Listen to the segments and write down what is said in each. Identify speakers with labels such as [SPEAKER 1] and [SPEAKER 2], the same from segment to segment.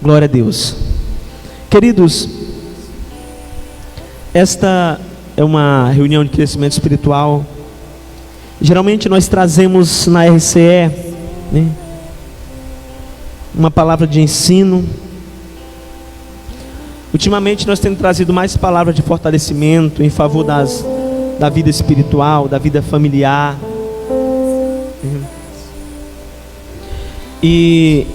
[SPEAKER 1] Glória a Deus. Queridos, esta é uma reunião de crescimento espiritual. Geralmente nós trazemos na RCE, né, uma palavra de ensino. Ultimamente nós temos trazido mais palavras de fortalecimento em favor da vida espiritual, da vida familiar. E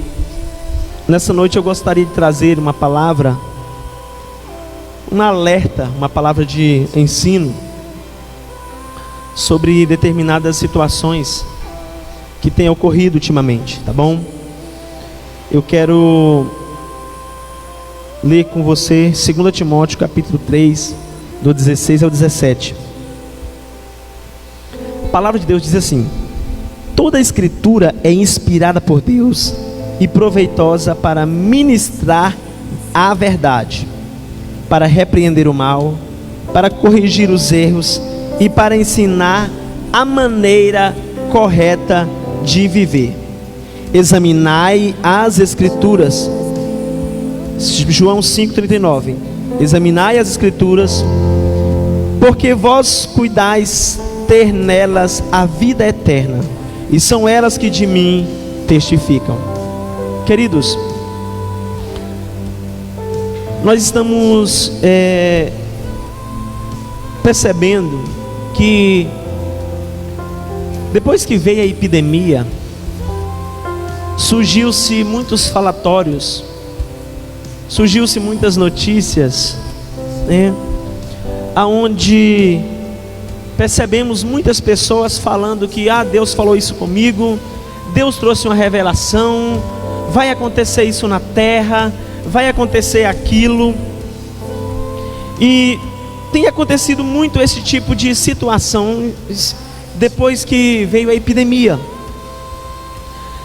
[SPEAKER 1] nessa noite eu gostaria de trazer uma palavra, um alerta, uma palavra de ensino sobre determinadas situações que têm ocorrido ultimamente, tá bom? Eu quero ler com você 2 Timóteo capítulo 3, do 16 ao 17. A palavra de Deus diz assim: toda a escritura é inspirada por Deus e proveitosa para ministrar a verdade, para repreender o mal, para corrigir os erros e para ensinar a maneira correta de viver. Examinai as escrituras. João 5,39. Examinai as escrituras, porque vós cuidais ter nelas a vida eterna, e são elas que de mim testificam. Queridos, nós estamos percebendo que depois que veio a epidemia, surgiu-se muitos falatórios, surgiu-se muitas notícias, né, aonde percebemos muitas pessoas falando que Deus falou isso comigo, Deus trouxe uma revelação, vai acontecer isso na terra, vai acontecer aquilo. E tem acontecido muito esse tipo de situação depois que veio a epidemia.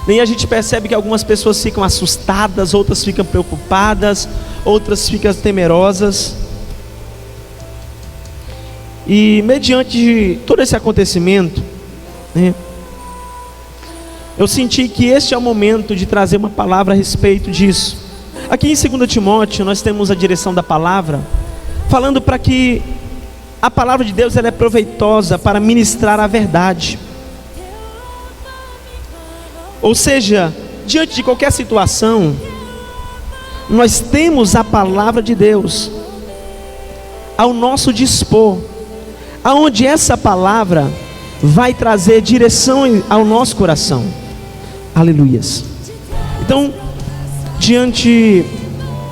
[SPEAKER 1] E a gente percebe que algumas pessoas ficam assustadas, outras ficam preocupadas, outras ficam temerosas. E mediante todo esse acontecimento, né, eu senti que este é o momento de trazer uma palavra a respeito disso. Aqui em 2 Timóteo nós temos a direção da palavra, falando para que a palavra de Deus ela é proveitosa para ministrar a verdade. Ou seja, diante de qualquer situação, nós temos a palavra de Deus ao nosso dispor, aonde essa palavra vai trazer direção ao nosso coração. Aleluias. Então, diante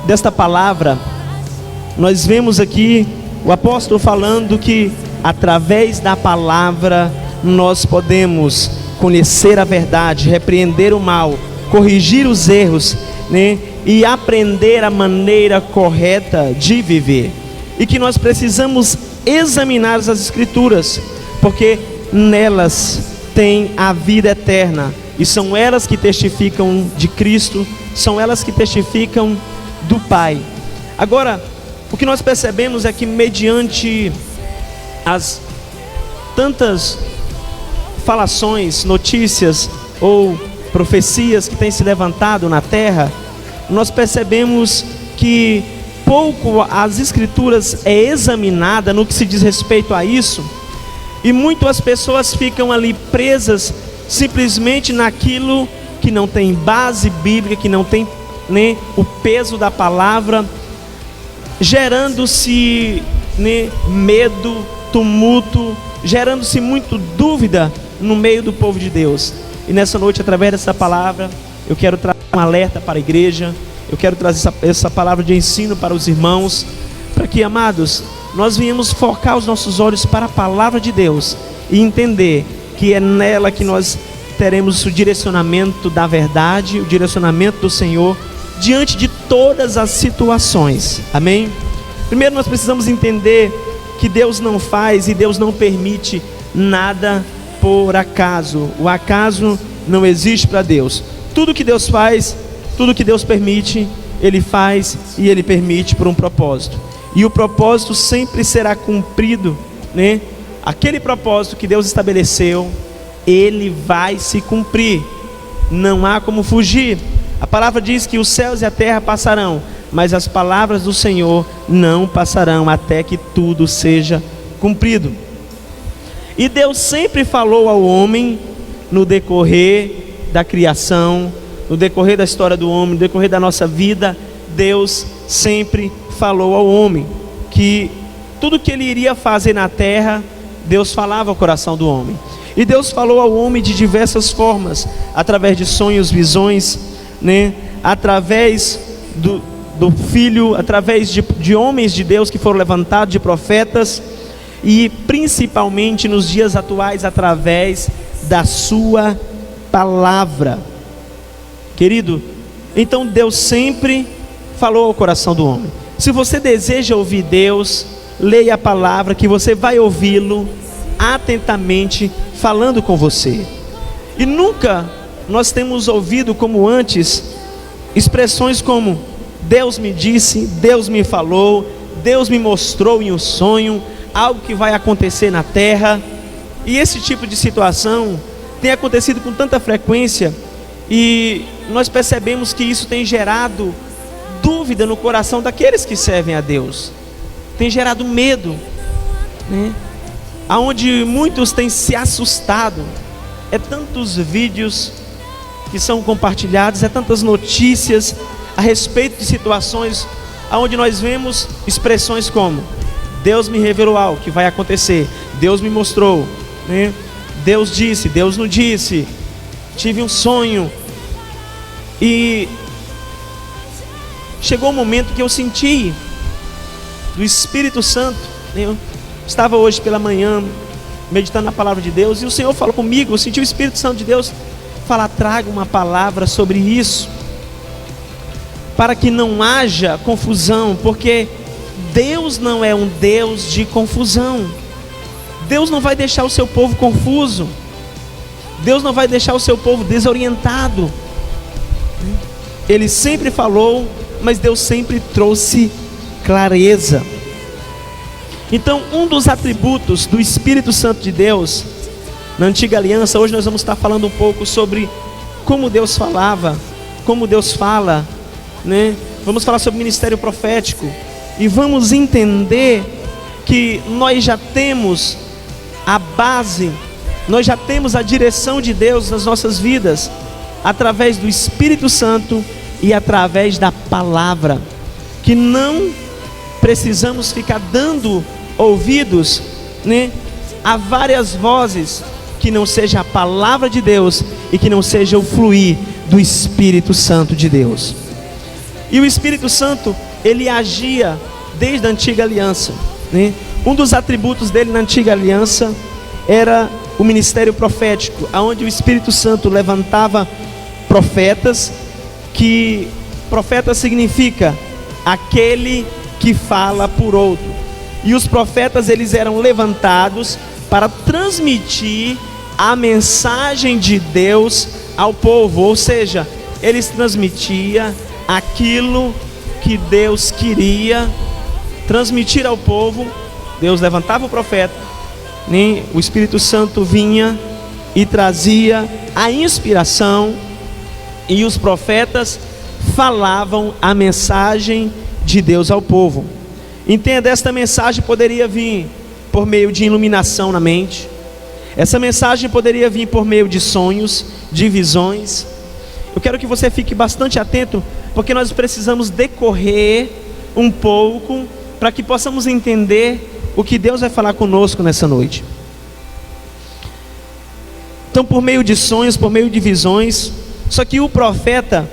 [SPEAKER 1] desta palavra, nós vemos aqui o apóstolo falando que através da palavra nós podemos conhecer a verdade, repreender o mal, corrigir os erros, né, e aprender a maneira correta de viver. E que nós precisamos examinar as escrituras, porque nelas tem a vida eterna, e são elas que testificam de Cristo, são elas que testificam do Pai. Agora, o que nós percebemos é que mediante as tantas falações, notícias ou profecias que têm se levantado na terra, nós percebemos que pouco as escrituras é examinada no que se diz respeito a isso, e muitas pessoas ficam ali presas simplesmente naquilo que não tem base bíblica, que não tem nem o peso da palavra, gerando-se, né, medo, tumulto, gerando-se muito dúvida no meio do povo de Deus. E nessa noite, através dessa palavra, eu quero trazer um alerta para a igreja, eu quero trazer essa palavra de ensino para os irmãos, para que, amados, nós venhamos focar os nossos olhos para a palavra de Deus e entender que é nela que nós teremos o direcionamento da verdade, o direcionamento do Senhor diante de todas as situações. Amém? Primeiro nós precisamos entender que Deus não faz e Deus não permite nada por acaso. O acaso não existe para Deus. Tudo que Deus faz, tudo que Deus permite, Ele faz e Ele permite por um propósito. E o propósito sempre será cumprido, né? Aquele propósito que Deus estabeleceu, ele vai se cumprir. Não há como fugir. A palavra diz que os céus e a terra passarão, mas as palavras do Senhor não passarão, até que tudo seja cumprido. E Deus sempre falou ao homem no decorrer da criação, no decorrer da história do homem, no decorrer da nossa vida. Deus sempre falou ao homem que tudo que ele iria fazer na terra, Deus falava ao coração do homem. E Deus falou ao homem de diversas formas, através de sonhos, visões, né? Através do Filho, através de homens de Deus que foram levantados, de profetas, e principalmente nos dias atuais, através da sua palavra. Querido, então Deus sempre falou ao coração do homem. Se você deseja ouvir Deus, leia a palavra, que você vai ouvi-lo atentamente falando com você. E nunca nós temos ouvido como antes expressões como Deus me disse, Deus me falou, Deus me mostrou em um sonho algo que vai acontecer na terra. E esse tipo de situação tem acontecido com tanta frequência, e nós percebemos que isso tem gerado dúvida no coração daqueles que servem a Deus, tem gerado medo, né? Aonde muitos têm se assustado. É tantos vídeos que são compartilhados, é tantas notícias a respeito de situações aonde nós vemos expressões como Deus me revelou algo que vai acontecer, Deus me mostrou, né? Deus disse, Deus não disse, tive um sonho. E chegou um momento que eu senti do Espírito Santo, né? Eu estava hoje pela manhã meditando na palavra de Deus, e o Senhor falou comigo. Eu senti o Espírito Santo de Deus falar: traga uma palavra sobre isso, para que não haja confusão, porque Deus não é um Deus de confusão. Deus não vai deixar o seu povo confuso, Deus não vai deixar o seu povo desorientado. Ele sempre falou, mas Deus sempre trouxe clareza. Então, um dos atributos do Espírito Santo de Deus na antiga aliança, hoje nós vamos estar falando um pouco sobre como Deus falava, como Deus fala, né? Vamos falar sobre o ministério profético, e vamos entender que nós já temos a base, nós já temos a direção de Deus nas nossas vidas, através do Espírito Santo e através da palavra, que não precisamos ficar dando ouvidos, né, a várias vozes que não seja a palavra de Deus e que não seja o fluir do Espírito Santo de Deus. E o Espírito Santo, ele agia desde a antiga aliança, né? Um dos atributos dele na antiga aliança era o ministério profético, aonde o Espírito Santo levantava profetas, que profeta significa aquele que fala por outro. E os profetas, eles eram levantados para transmitir a mensagem de Deus ao povo, ou seja, eles transmitiam aquilo que Deus queria transmitir ao povo. Deus levantava o profeta, né? O Espírito Santo vinha e trazia a inspiração, e os profetas falavam a mensagem de Deus ao povo. Entenda, esta mensagem poderia vir por meio de iluminação na mente, essa mensagem poderia vir por meio de sonhos, de visões. Eu quero que você fique bastante atento, porque nós precisamos decorrer um pouco para que possamos entender o que Deus vai falar conosco nessa noite. Então, por meio de sonhos, por meio de visões. Só que o profeta,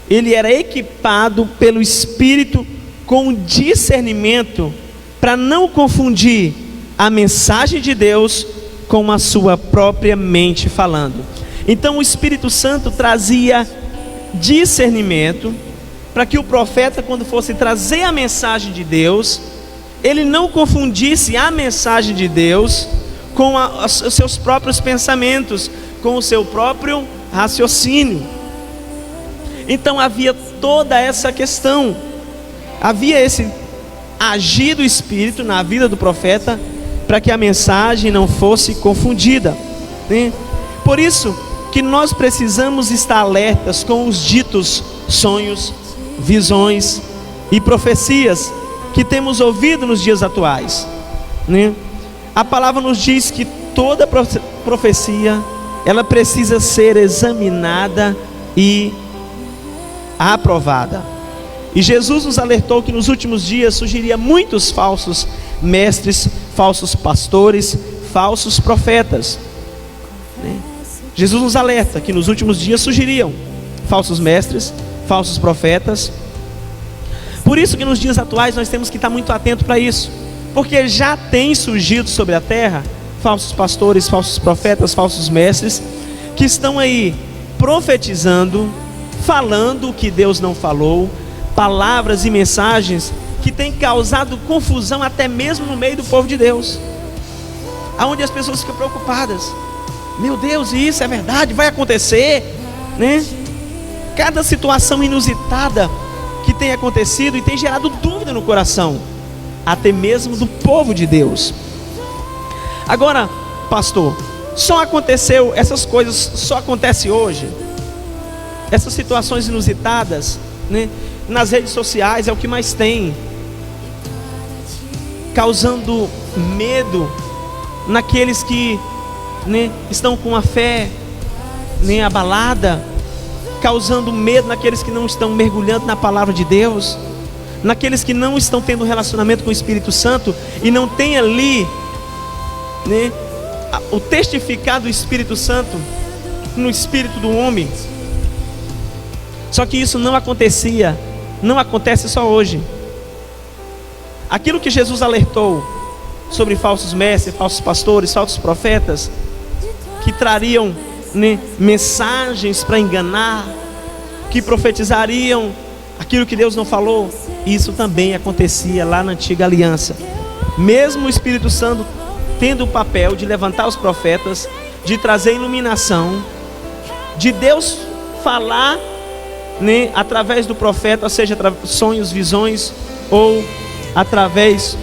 [SPEAKER 1] ele era equipado pelo Espírito com discernimento, para não confundir a mensagem de Deus com a sua própria mente falando. Então o Espírito Santo trazia discernimento, para que o profeta, quando fosse trazer a mensagem de Deus, ele não confundisse a mensagem de Deus com os seus próprios pensamentos, com o seu próprio raciocínio. Então havia toda essa questão, havia esse agir do Espírito na vida do profeta, para que a mensagem não fosse confundida, né? Por isso que nós precisamos estar alertas com os ditos sonhos, visões e profecias que temos ouvido nos dias atuais, né? A palavra nos diz que toda profecia, ela precisa ser examinada e aprovada. E Jesus nos alertou que nos últimos dias surgiria muitos falsos mestres, falsos pastores, falsos profetas, né? Jesus nos alerta que nos últimos dias surgiriam falsos mestres, falsos profetas. Por isso que nos dias atuais nós temos que estar muito atento para isso, porque já tem surgido sobre a terra falsos pastores, falsos profetas, falsos mestres, que estão aí profetizando, falando o que Deus não falou, palavras e mensagens que têm causado confusão até mesmo no meio do povo de Deus, aonde as pessoas ficam preocupadas. Meu Deus, isso é verdade? Vai acontecer, né? Cada situação inusitada que tem acontecido e tem gerado dúvida no coração, até mesmo do povo de Deus. Agora, pastor, essas coisas só acontecem hoje? Essas situações inusitadas, né, nas redes sociais é o que mais tem, causando medo naqueles que, né, estão com a fé, né, abalada, causando medo naqueles que não estão mergulhando na palavra de Deus, naqueles que não estão tendo relacionamento com o Espírito Santo e não tem ali, né, o testificar do Espírito Santo no espírito do homem. Só que isso não acontece só hoje. Aquilo que Jesus alertou sobre falsos mestres, falsos pastores, falsos profetas, que trariam, né, mensagens para enganar, que profetizariam aquilo que Deus não falou, isso também acontecia lá na antiga aliança. Mesmo o Espírito Santo tendo o papel de levantar os profetas, de trazer iluminação, de Deus falar, né, através do profeta, seja sonhos, visões, ou através,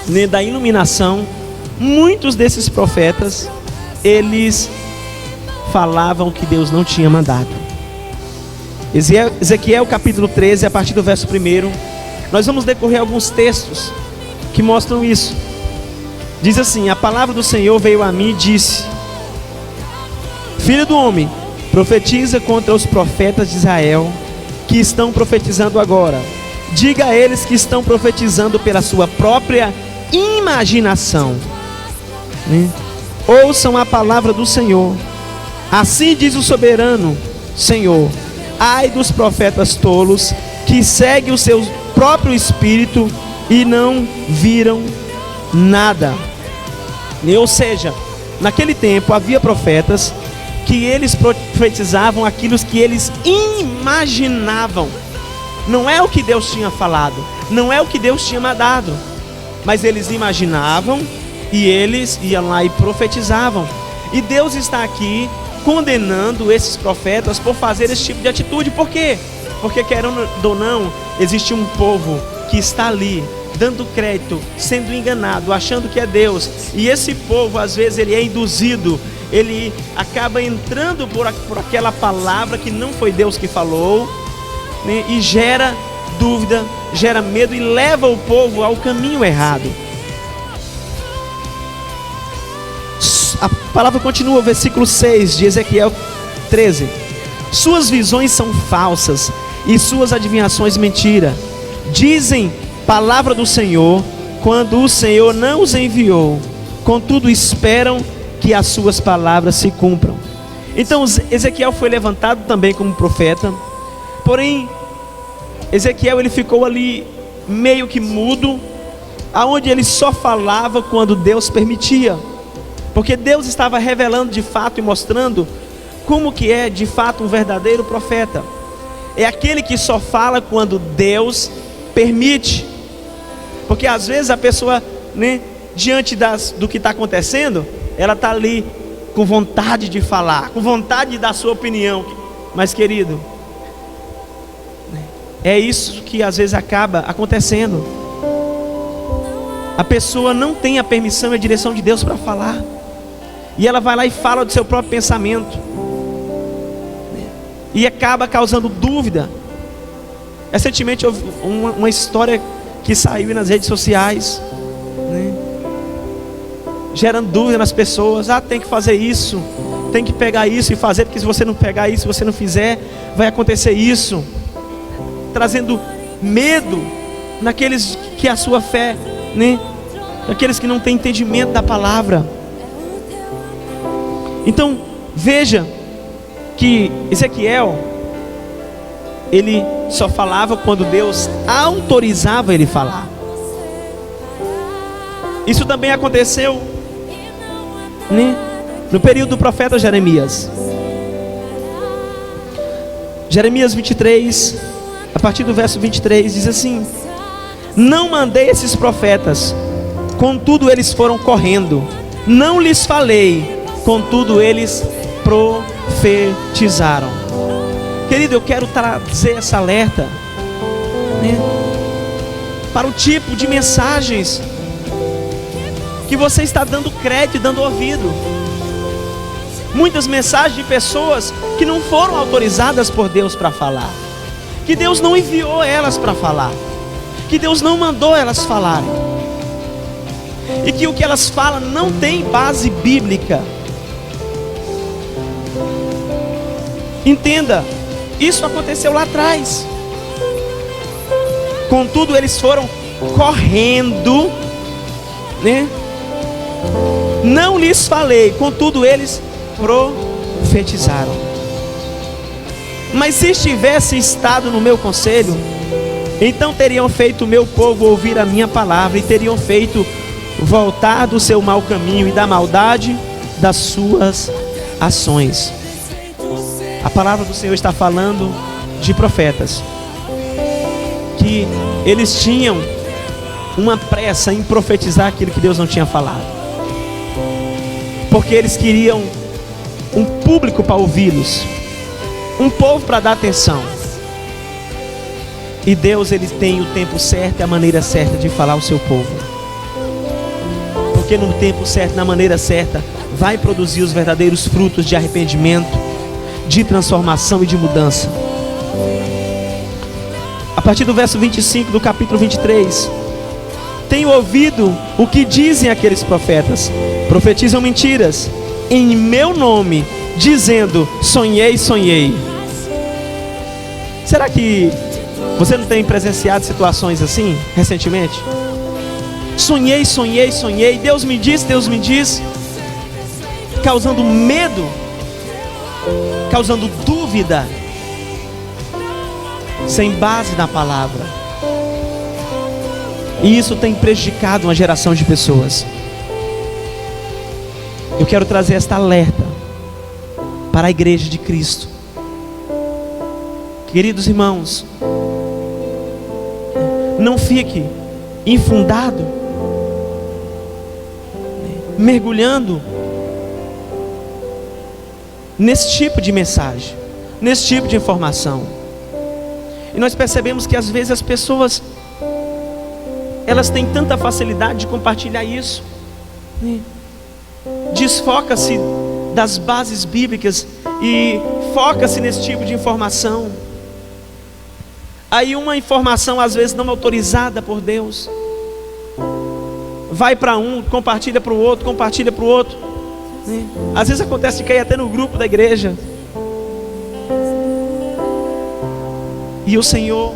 [SPEAKER 1] né, da iluminação. Muitos desses profetas, eles falavam que Deus não tinha mandado. Ezequiel capítulo 13, a partir do verso 1, nós vamos decorrer alguns textos que mostram isso. Diz assim: a palavra do Senhor veio a mim e disse: filho do homem, profetiza contra os profetas de Israel, que estão profetizando agora. Diga a eles que estão profetizando pela sua própria imaginação, né? Ouçam a palavra do Senhor. Assim diz o soberano Senhor: ai dos profetas tolos, que seguem o seu próprio espírito e não viram nada. Ou seja, naquele tempo havia profetas que eles profetizavam aquilo que eles imaginavam. Não é o que Deus tinha falado, não é o que Deus tinha mandado, mas eles imaginavam e eles iam lá e profetizavam. E Deus está aqui condenando esses profetas por fazer esse tipo de atitude. Por quê? Porque, querendo ou não, existe um povo que está ali dando crédito, sendo enganado, achando que é Deus. E esse povo, às vezes, ele é induzido, ele acaba entrando por aquela palavra que não foi Deus que falou, né? E gera dúvida, gera medo e leva o povo ao caminho errado. A palavra continua, versículo 6 de Ezequiel 13: suas visões são falsas e suas adivinhações mentira. Dizem palavra do Senhor, quando o Senhor não os enviou. Contudo esperam que as suas palavras se cumpram. Então Ezequiel foi levantado também como profeta. Porém, Ezequiel, ele ficou ali meio que mudo, aonde ele só falava quando Deus permitia, porque Deus estava revelando de fato e mostrando como que é de fato um verdadeiro profeta. É aquele que só fala quando Deus permite. Porque às vezes a pessoa, né, diante do que está acontecendo, ela está ali com vontade de falar, com vontade de dar sua opinião. Mas, querido, é isso que às vezes acaba acontecendo. A pessoa não tem a permissão e a direção de Deus para falar, e ela vai lá e fala do seu próprio pensamento. e acaba causando dúvida. Recentemente houve uma história que saiu nas redes sociais, né? Gerando dúvida nas pessoas. Tem que fazer isso, tem que pegar isso e fazer, porque se você não pegar isso, se você não fizer, vai acontecer isso. Trazendo medo naqueles que a sua fé, né? Naqueles que não têm entendimento da palavra. Então, veja que Ezequiel, ele só falava quando Deus autorizava ele falar. Isso também aconteceu, né, no período do profeta Jeremias. Jeremias 23, a partir do verso 23, diz assim: não mandei esses profetas, contudo eles foram correndo. Não lhes falei, contudo eles profetizaram. Querido, eu quero trazer essa alerta, né, para o tipo de mensagens que você está dando crédito e dando ouvido. Muitas mensagens de pessoas que não foram autorizadas por Deus para falar, que Deus não enviou elas para falar, que Deus não mandou elas falarem, e que o que elas falam não tem base bíblica. Entenda, isso aconteceu lá atrás. Contudo eles foram correndo, né? Não lhes falei, contudo eles profetizaram. Mas se estivesse estado no meu conselho, então teriam feito o meu povo ouvir a minha palavra, e teriam feito voltar do seu mau caminho e da maldade das suas ações. A palavra do Senhor está falando de profetas, que eles tinham uma pressa em profetizar aquilo que Deus não tinha falado, porque eles queriam um público para ouvi-los, um povo para dar atenção. E Deus, ele tem o tempo certo e a maneira certa de falar ao seu povo, porque no tempo certo, na maneira certa, vai produzir os verdadeiros frutos de arrependimento, de transformação e de mudança. A partir do verso 25 do capítulo 23: tenho ouvido o que dizem aqueles profetas, profetizam mentiras em meu nome, dizendo: sonhei, sonhei. Será que você não tem presenciado situações assim recentemente? Sonhei, sonhei, sonhei, Deus me disse, causando medo, causando dúvida, sem base na palavra. E isso tem prejudicado uma geração de pessoas. Eu quero trazer esta alerta para a igreja de Cristo. Queridos irmãos, não fique infundado, mergulhando nesse tipo de mensagem, nesse tipo de informação. E nós percebemos que às vezes as pessoas, elas têm tanta facilidade de compartilhar isso, né? Desfoca-se das bases bíblicas e foca-se nesse tipo de informação. Aí uma informação às vezes não autorizada por Deus, vai para um, compartilha para o outro, né? Às vezes acontece de cair até no grupo da igreja. E o Senhor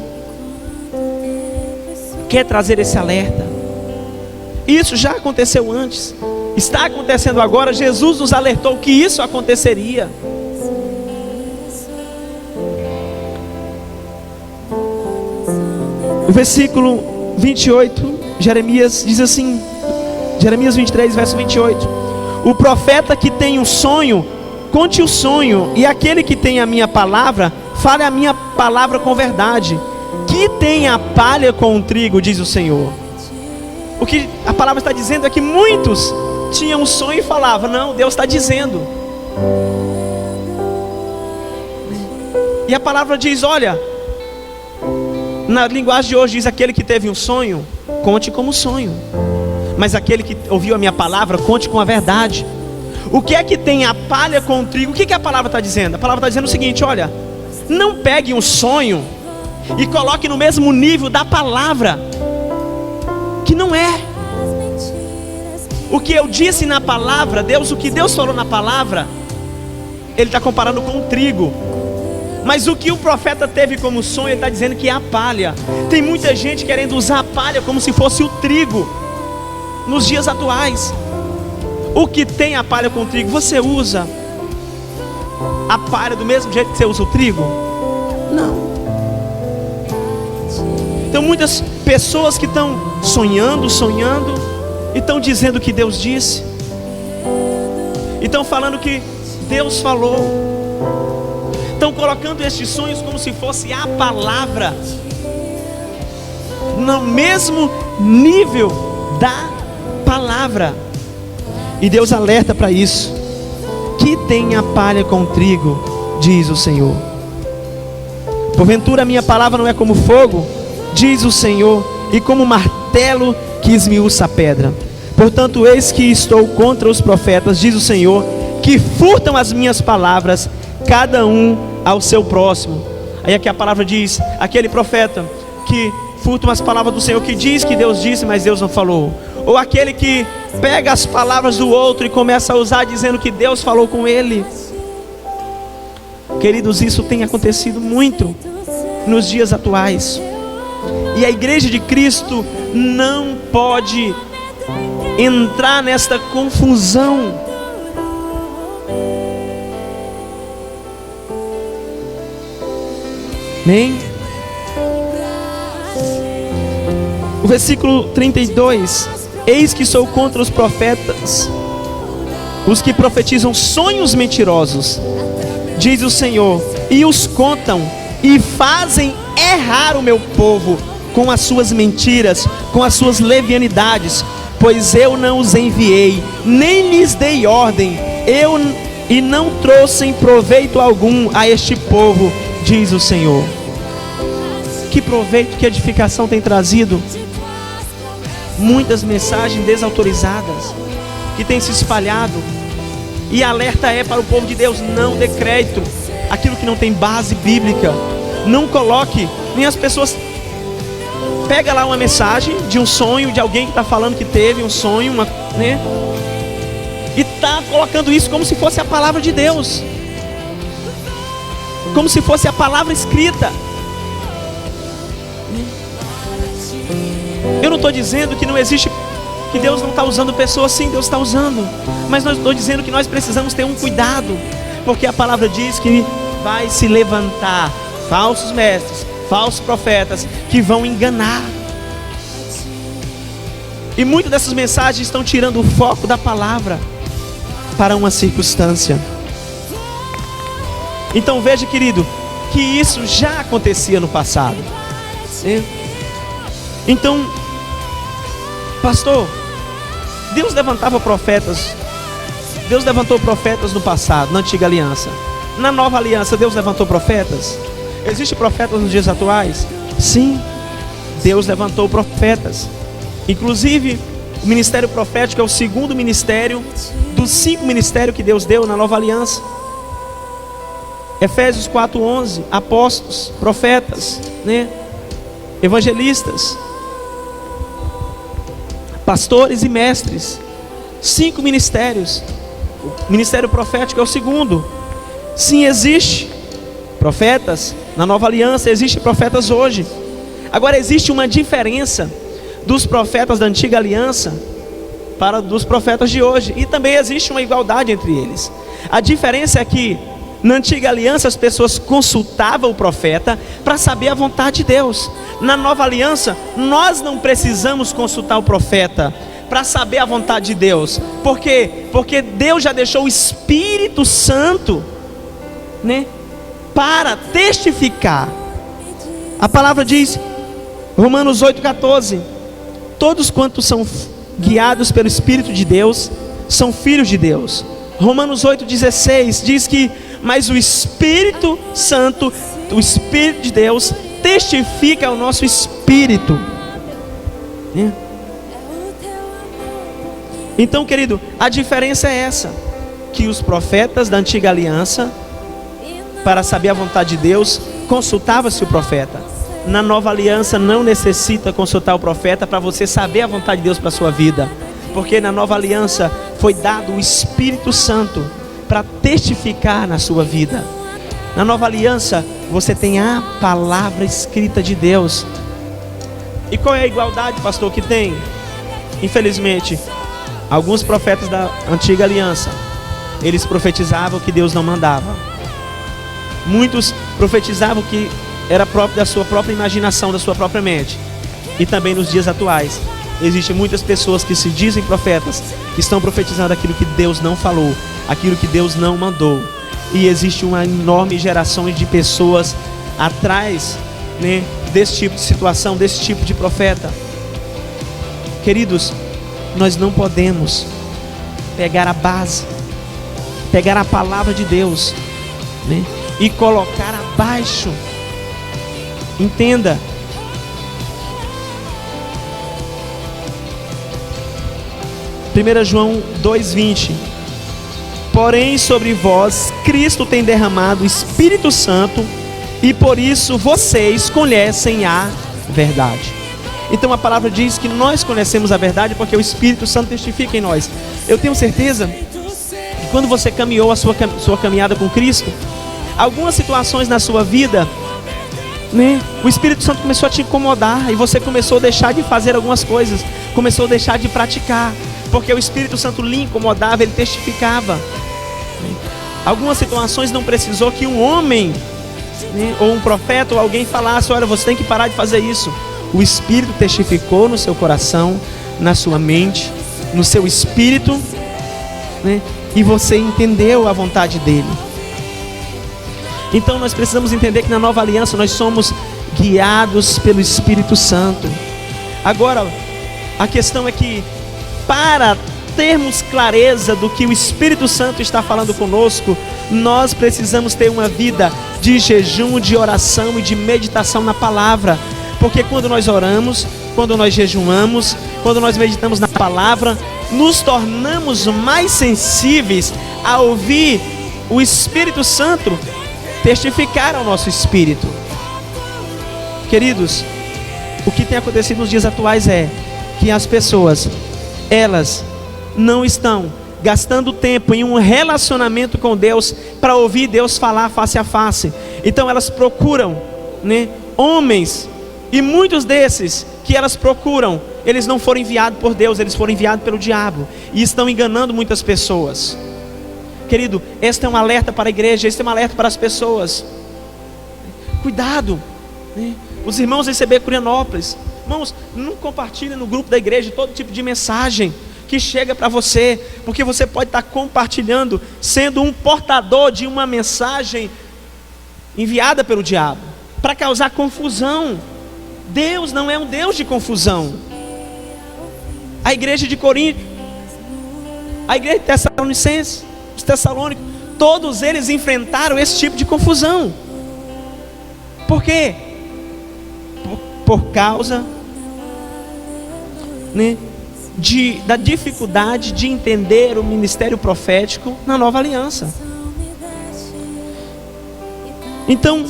[SPEAKER 1] quer trazer esse alerta. Isso já aconteceu antes, está acontecendo agora. Jesus nos alertou que isso aconteceria. O versículo 28, Jeremias diz assim, Jeremias 23, verso 28: o profeta que tem um sonho, conte o sonho, e aquele que tem a minha palavra, fale a minha palavra com verdade. Que tem a palha com o trigo, diz o Senhor. O que a palavra está dizendo é que muitos tinham um sonho e falavam: não, Deus está dizendo. E a palavra diz: olha, na linguagem de hoje diz: aquele que teve um sonho, conte como sonho, mas aquele que ouviu a minha palavra, conte com a verdade. O que é que tem a palha com o trigo? O que a palavra está dizendo? A palavra está dizendo o seguinte: olha, Não pegue um sonho e coloque no mesmo nível da palavra, que não é. O que eu disse na palavra, o que Deus falou na palavra, Ele está comparando com o trigo. Mas o que o profeta teve como sonho, ele está dizendo que é a palha. Tem muita gente querendo usar a palha como se fosse o trigo nos dias atuais. O que tem a palha com o trigo? Você usa a palha do mesmo jeito que você usa o trigo? Não. Tem muitas pessoas que estão sonhando e estão dizendo o que Deus disse, e estão falando que Deus falou, estão colocando estes sonhos como se fosse a palavra, no mesmo nível da palavra. E Deus alerta para isso. Que tem a palha com o trigo, diz o Senhor. Porventura a minha palavra não é como fogo, diz o Senhor, e como martelo que esmiuça a pedra. Portanto, eis que estou contra os profetas, diz o Senhor, que furtam as minhas palavras, cada um ao seu próximo. Aí aqui a palavra diz, aquele profeta que furtam as palavras do Senhor, que diz que Deus disse, mas Deus não falou. Ou aquele que pega as palavras do outro e começa a usar dizendo que Deus falou com ele. Queridos, isso tem acontecido muito nos dias atuais. E a igreja de Cristo não pode entrar nesta confusão. Amém? O versículo 32: eis que sou contra os profetas, os que profetizam sonhos mentirosos, diz o Senhor, e os contam e fazem errar o meu povo com as suas mentiras, com as suas levianidades, pois eu não os enviei, nem lhes dei ordem, e não trouxem proveito algum a este povo, diz o Senhor. Que proveito, que edificação tem trazido? Muitas mensagens desautorizadas que têm se espalhado, e alerta é para o povo de Deus: não dê crédito aquilo que não tem base bíblica. Não coloque, nem as pessoas pega lá uma mensagem de um sonho de alguém que está falando que teve um sonho, né? E está colocando isso como se fosse a palavra de Deus, como se fosse a palavra escrita. Eu não estou dizendo que não existe, que Deus não está usando pessoas. Sim, Deus está usando, mas não estou dizendo que nós precisamos ter um cuidado, porque a palavra diz que vai se levantar falsos mestres, falsos profetas, que vão enganar. E muitas dessas mensagens estão tirando o foco da palavra para uma circunstância. Então veja, querido, que isso já acontecia no passado. Então, pastor, Deus levantava profetas. Deus levantou profetas no passado, na antiga aliança. Na nova aliança, Deus levantou profetas. Existem profetas nos dias atuais? Sim, Deus levantou profetas. Inclusive, o ministério profético é o segundo ministério dos 5 ministérios que Deus deu na nova aliança. Efésios 4:11, apóstolos, profetas, né? Evangelistas, pastores e mestres. 5 ministérios. O ministério profético é o segundo. Sim, existe profetas na nova aliança, existem profetas hoje. Agora, existe uma diferença dos profetas da antiga aliança para dos profetas de hoje, e também existe uma igualdade entre eles. A diferença é que na antiga aliança as pessoas consultavam o profeta para saber a vontade de Deus. Na nova aliança nós não precisamos consultar o profeta para saber a vontade de Deus. Por quê? Porque Deus já deixou o Espírito Santo, né, para testificar. A palavra diz, Romanos 8:14, todos quantos são guiados pelo Espírito de Deus são filhos de Deus. Romanos 8:16 diz que, mas o Espírito Santo, o Espírito de Deus, testifica ao nosso espírito. Então, querido, a diferença é essa, que os profetas da antiga aliança para saber a vontade de Deus, consultava-se o profeta. Na nova aliança não necessita consultar o profeta para você saber a vontade de Deus para a sua vida, porque na nova aliança foi dado o Espírito Santo para testificar na sua vida. Na nova aliança você tem a palavra escrita de Deus. E qual é a igualdade, pastor, que tem? Infelizmente, alguns profetas da antiga aliança, eles profetizavam que Deus não mandava. Muitos profetizavam que era próprio da sua própria imaginação, da sua própria mente. E também nos dias atuais, existem muitas pessoas que se dizem profetas, que estão profetizando aquilo que Deus não falou, aquilo que Deus não mandou. E existe uma enorme geração de pessoas atrás, né, desse tipo de situação, desse tipo de profeta. Queridos, nós não podemos pegar a base, pegar a palavra de Deus, né, e colocar abaixo. Entenda. Primeira João 2:20. Porém sobre vós Cristo tem derramado o Espírito Santo, e por isso vocês conhecem a verdade. Então a palavra diz que nós conhecemos a verdade porque o Espírito Santo testifica em nós. Eu tenho certeza que quando você caminhou a sua caminhada com Cristo, algumas situações na sua vida, né, o Espírito Santo começou a te incomodar, e você começou a deixar de fazer algumas coisas, começou a deixar de praticar, porque o Espírito Santo lhe incomodava, ele testificava. Algumas situações não precisou que um homem, né, ou um profeta ou alguém falasse: olha, você tem que parar de fazer isso. O Espírito testificou no seu coração, na sua mente, no seu espírito, né, e você entendeu a vontade dele. Então nós precisamos entender que na nova aliança nós somos guiados pelo Espírito Santo. Agora, a questão é que, para termos clareza do que o Espírito Santo está falando conosco, nós precisamos ter uma vida de jejum, de oração e de meditação na palavra. Porque quando nós oramos, quando nós jejuamos, quando nós meditamos na palavra, nos tornamos mais sensíveis a ouvir o Espírito Santo testificar ao nosso espírito. Queridos, o que tem acontecido nos dias atuais é que as pessoas, elas não estão gastando tempo em um relacionamento com Deus para ouvir Deus falar face a face. Então elas procuram, né, homens, e muitos desses que elas procuram, eles não foram enviados por Deus, eles foram enviados pelo diabo, e estão enganando muitas pessoas. Querido, este é um alerta para a igreja, este é um alerta para as pessoas. Cuidado, né? Os irmãos receber Curianópolis, irmãos, não compartilhem no grupo da igreja todo tipo de mensagem que chega para você, porque você pode estar compartilhando, sendo um portador de uma mensagem enviada pelo diabo, para causar confusão. Deus não é um Deus de confusão. A igreja de Corinto, a igreja de Tessalonicenses, os Tessalônicos, todos eles enfrentaram esse tipo de confusão. Por quê? Por causa, né, da dificuldade de entender o ministério profético na nova aliança. Então,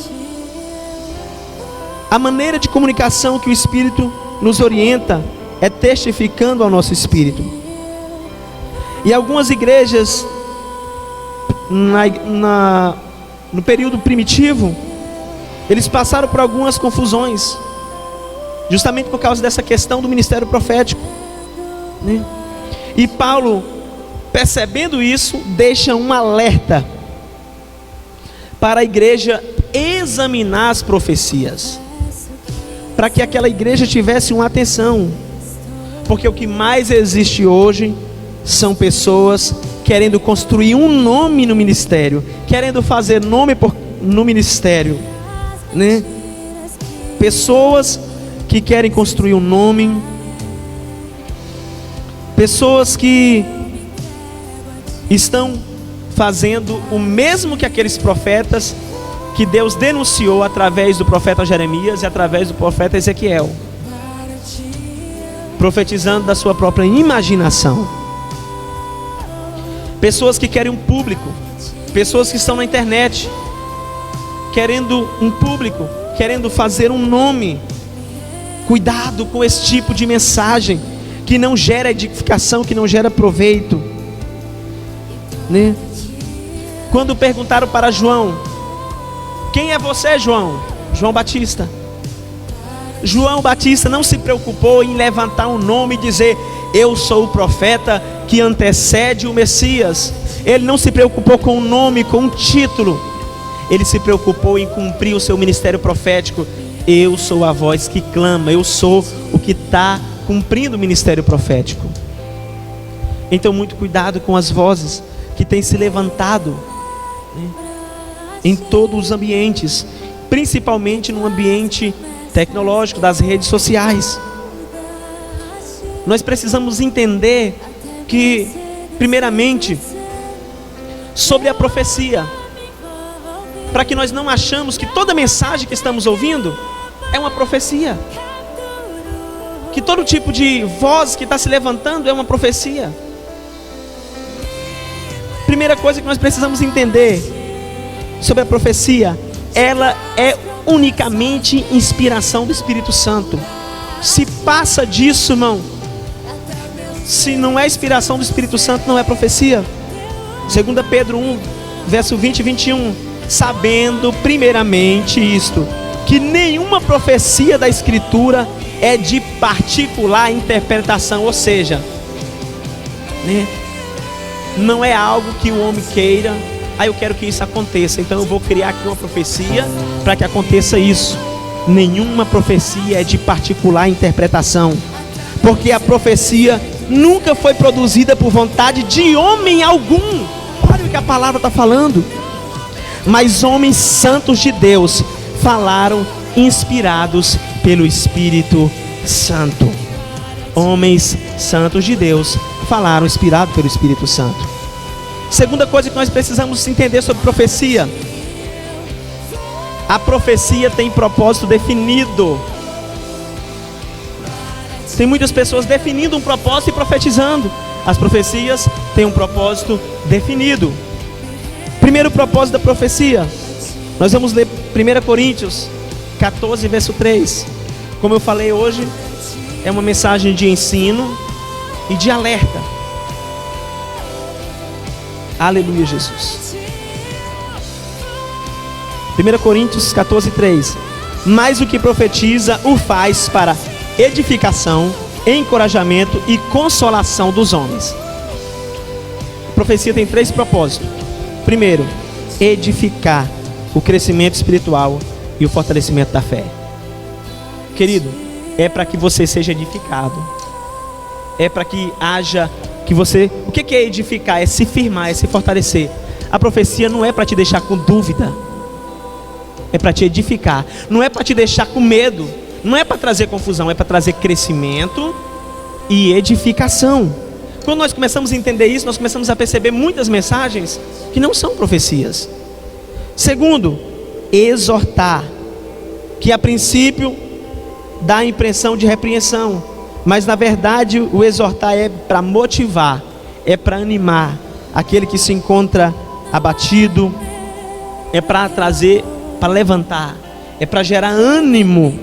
[SPEAKER 1] a maneira de comunicação que o Espírito nos orienta é testificando ao nosso espírito. E algumas igrejas no período primitivo, eles passaram por algumas confusões, justamente por causa dessa questão do ministério profético, né? E Paulo, percebendo isso, deixa um alerta para a igreja examinar as profecias, para que aquela igreja tivesse uma atenção, porque o que mais existe hoje são pessoas querendo construir um nome no ministério, querendo fazer nome no ministério, né? Pessoas que querem construir um nome, pessoas que estão fazendo o mesmo que aqueles profetas que Deus denunciou através do profeta Jeremias e através do profeta Ezequiel, profetizando da sua própria imaginação. Pessoas que querem um público, pessoas que estão na internet, querendo um público, querendo fazer um nome. Cuidado com esse tipo de mensagem que não gera edificação, que não gera proveito, né? Quando perguntaram para João: quem é você, João? João Batista. João Batista não se preocupou em levantar um nome e dizer: eu sou o profeta que antecede o Messias. Ele não se preocupou com o nome, com o título. Ele se preocupou em cumprir o seu ministério profético. Eu sou a voz que clama, eu sou o que está cumprindo o ministério profético. Então muito cuidado com as vozes que têm se levantado, né, em todos os ambientes, principalmente no ambiente tecnológico, das redes sociais. Nós precisamos entender que, primeiramente, sobre a profecia, para que nós não achamos que toda mensagem que estamos ouvindo é uma profecia, que todo tipo de voz que está se levantando é uma profecia. Primeira coisa que nós precisamos entender sobre a profecia: ela é unicamente inspiração do Espírito Santo. Se passa disso, irmão, se não é inspiração do Espírito Santo, não é profecia. 2 Pedro 1, verso 20 e 21. Sabendo primeiramente isto, que nenhuma profecia da Escritura é de particular interpretação. Ou seja, né, não é algo que o homem queira: eu quero que isso aconteça, então eu vou criar aqui uma profecia para que aconteça isso. Nenhuma profecia é de particular interpretação, porque a profecia nunca foi produzida por vontade de homem algum. Olha o que a palavra está falando. Mas homens santos de Deus falaram inspirados pelo Espírito Santo. Homens santos de Deus falaram inspirados pelo Espírito Santo. Segunda coisa que nós precisamos entender sobre profecia: a profecia tem propósito definido. Tem muitas pessoas definindo um propósito e profetizando. As profecias têm um propósito definido. Primeiro propósito da profecia, nós vamos ler 1 Coríntios 14, verso 3. Como eu falei hoje, é uma mensagem de ensino e de alerta. Aleluia, Jesus. 1 Coríntios 14, 3. Mas o que profetiza o faz para edificação, encorajamento e consolação dos homens. A profecia tem 3 propósitos. Primeiro, edificar o crescimento espiritual e o fortalecimento da fé. Querido, é para que você seja edificado. É para que haja, que você... O que é edificar? É se firmar, é se fortalecer. A profecia não é para te deixar com dúvida. É para te edificar. Não é para te deixar com medo. Não é para trazer confusão. É para trazer crescimento e edificação. Quando nós começamos a entender isso, nós começamos a perceber muitas mensagens que não são profecias. Segundo, exortar, que a princípio dá a impressão de repreensão, mas na verdade o exortar é para motivar, é para animar aquele que se encontra abatido, é para trazer, para levantar, é para gerar ânimo.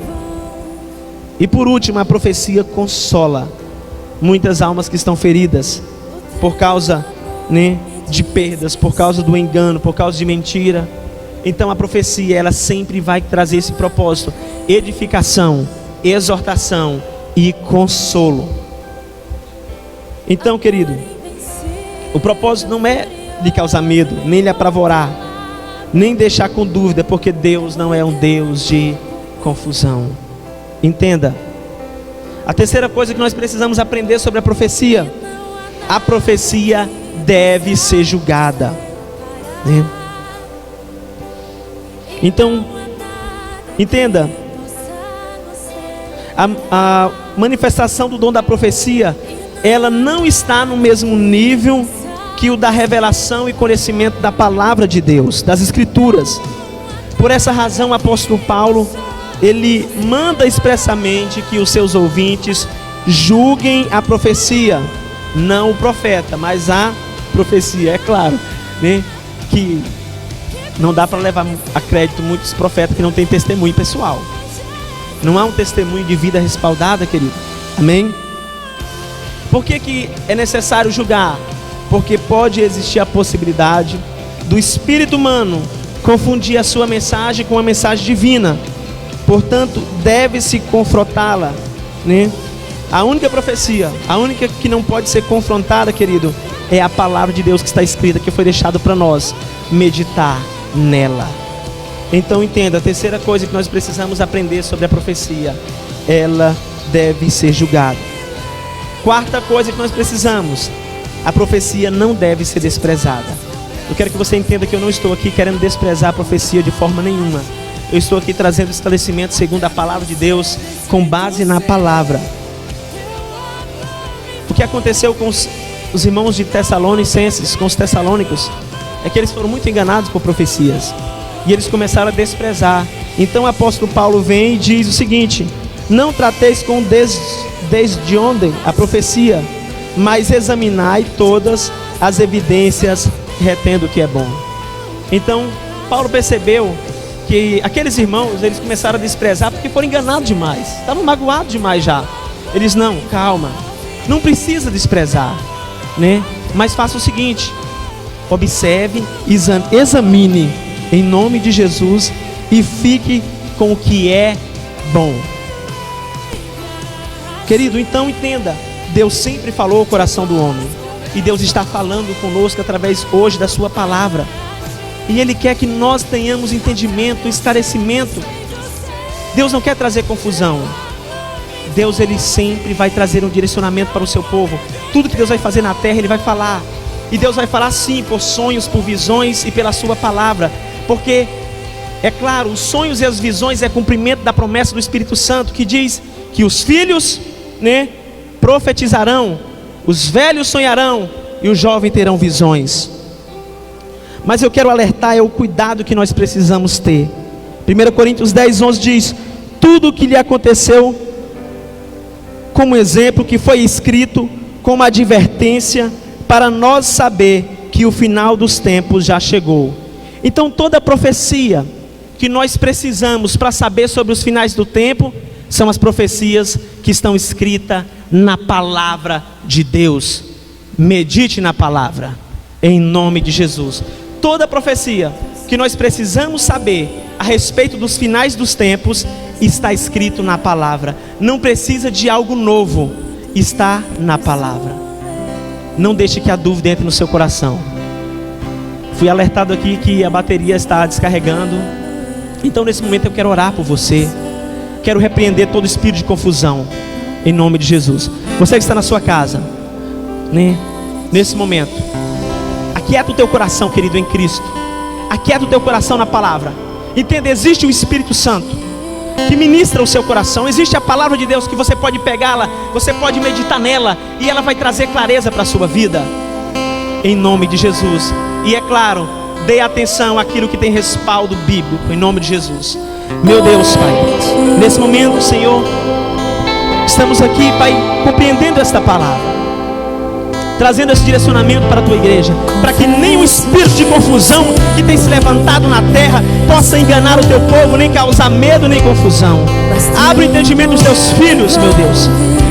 [SPEAKER 1] E por último, a profecia consola muitas almas que estão feridas por causa, né, de perdas, por causa do engano, por causa de mentira. Então a profecia, ela sempre vai trazer esse propósito: edificação, exortação e consolo. Então, querido, o propósito não é lhe causar medo, nem lhe apavorar, nem deixar com dúvida, porque Deus não é um Deus de confusão. Entenda. A terceira coisa que nós precisamos aprender sobre a profecia: a profecia deve ser julgada, né? Então, entenda, a manifestação do dom da profecia, ela não está no mesmo nível que o da revelação e conhecimento da palavra de Deus, das Escrituras. Por essa razão, o apóstolo Paulo, ele manda expressamente que os seus ouvintes julguem a profecia, não o profeta, mas a profecia. É claro, né, que Não dá para levar a crédito muitos profetas que não têm testemunho pessoal. Não há um testemunho de vida respaldada, querido. Amém? Por que é necessário julgar? Porque pode existir a possibilidade do espírito humano confundir a sua mensagem com a mensagem divina. Portanto, deve-se confrontá-la, né? A única profecia, a única que não pode ser confrontada, querido, é a palavra de Deus que está escrita, que foi deixada para nós meditar nela. Então entenda, a terceira coisa que nós precisamos aprender sobre a profecia: ela deve ser julgada. Quarta coisa que nós precisamos: a profecia não deve ser desprezada. Eu quero que você entenda que eu não estou aqui querendo desprezar a profecia de forma nenhuma. Eu estou aqui trazendo esclarecimento segundo a palavra de Deus, com base na palavra. O que aconteceu com os irmãos de Tessalonicenses, com os tessalônicos, é que eles foram muito enganados por profecias, e eles começaram a desprezar. Então o apóstolo Paulo vem e diz o seguinte: não trateis com desdém a profecia, mas examinai todas as evidências, retendo o que é bom. Então Paulo percebeu que aqueles irmãos, eles começaram a desprezar porque foram enganados demais, estavam magoados demais já. Eles: não, calma, não precisa desprezar, né? Mas faça o seguinte: observe, examine em nome de Jesus e fique com o que é bom. Querido, então entenda, Deus sempre falou ao coração do homem, e Deus está falando conosco através hoje da sua palavra, e Ele quer que nós tenhamos entendimento, esclarecimento. Deus não quer trazer confusão. Deus, Ele sempre vai trazer um direcionamento para o seu povo. Tudo que Deus vai fazer na terra, Ele vai falar. E Deus vai falar sim, por sonhos, por visões e pela sua palavra. Porque, é claro, os sonhos e as visões é cumprimento da promessa do Espírito Santo, que diz que os filhos, né, profetizarão, os velhos sonharão e os jovens terão visões. Mas eu quero alertar, é o cuidado que nós precisamos ter. 1 Coríntios 10:11 diz: tudo o que lhe aconteceu como exemplo, que foi escrito como advertência, para nós saber que o final dos tempos já chegou. Então toda profecia que nós precisamos para saber sobre os finais do tempo são as profecias que estão escritas na palavra de Deus. Medite na palavra, em nome de Jesus. Toda profecia que nós precisamos saber a respeito dos finais dos tempos está escrito na palavra. Não precisa de algo novo, está na palavra. Não deixe que a dúvida entre no seu coração. Fui alertado aqui que a bateria está descarregando. Então nesse momento eu quero orar por você. Quero repreender todo espírito de confusão, em nome de Jesus. Você que está na sua casa, né? Nesse momento, aquieta o teu coração, querido, em Cristo. Aquieta o teu coração na palavra. Entenda, existe o Espírito Santo que ministra o seu coração. Existe a palavra de Deus que você pode pegá-la, você pode meditar nela, e ela vai trazer clareza para a sua vida, em nome de Jesus. E é claro, dê atenção àquilo que tem respaldo bíblico, em nome de Jesus. Meu Deus, Pai, nesse momento, Senhor, estamos aqui, Pai, compreendendo esta palavra, trazendo esse direcionamento para a tua igreja, para que nenhum espírito de confusão que tem se levantado na terra possa enganar o teu povo, nem causar medo, nem confusão. Abre o entendimento dos teus filhos, meu Deus.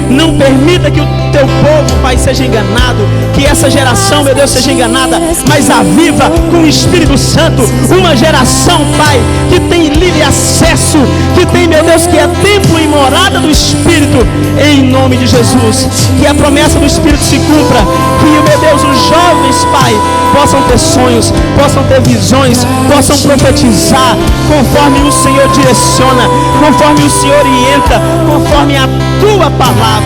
[SPEAKER 1] Não permita que o teu povo, Pai, seja enganado, que essa geração, meu Deus, seja enganada, mas aviva com o Espírito Santo uma geração, Pai, que tem livre acesso, que tem, meu Deus, que é templo e morada do Espírito, em nome de Jesus. Que a promessa do Espírito se cumpra, que, meu Deus, os jovens, Pai, possam ter sonhos, possam ter visões, possam profetizar conforme o Senhor direciona, conforme o Senhor orienta, conforme a tua palavra.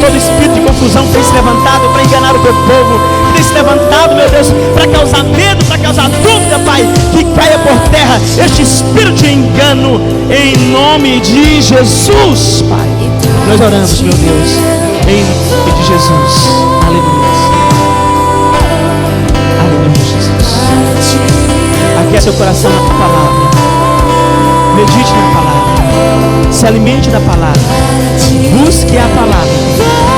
[SPEAKER 1] Todo espírito de confusão tem se levantado para enganar o teu povo, tem se levantado, meu Deus, para causar medo, para causar dúvida, Pai, que caia por terra este espírito de engano, em nome de Jesus, Pai. Nós oramos, meu Deus, em nome de Jesus. Aleluia. Aleluia, Jesus. Aqui é seu coração na palavra. Medite na palavra. Se alimente da palavra. Busque a palavra.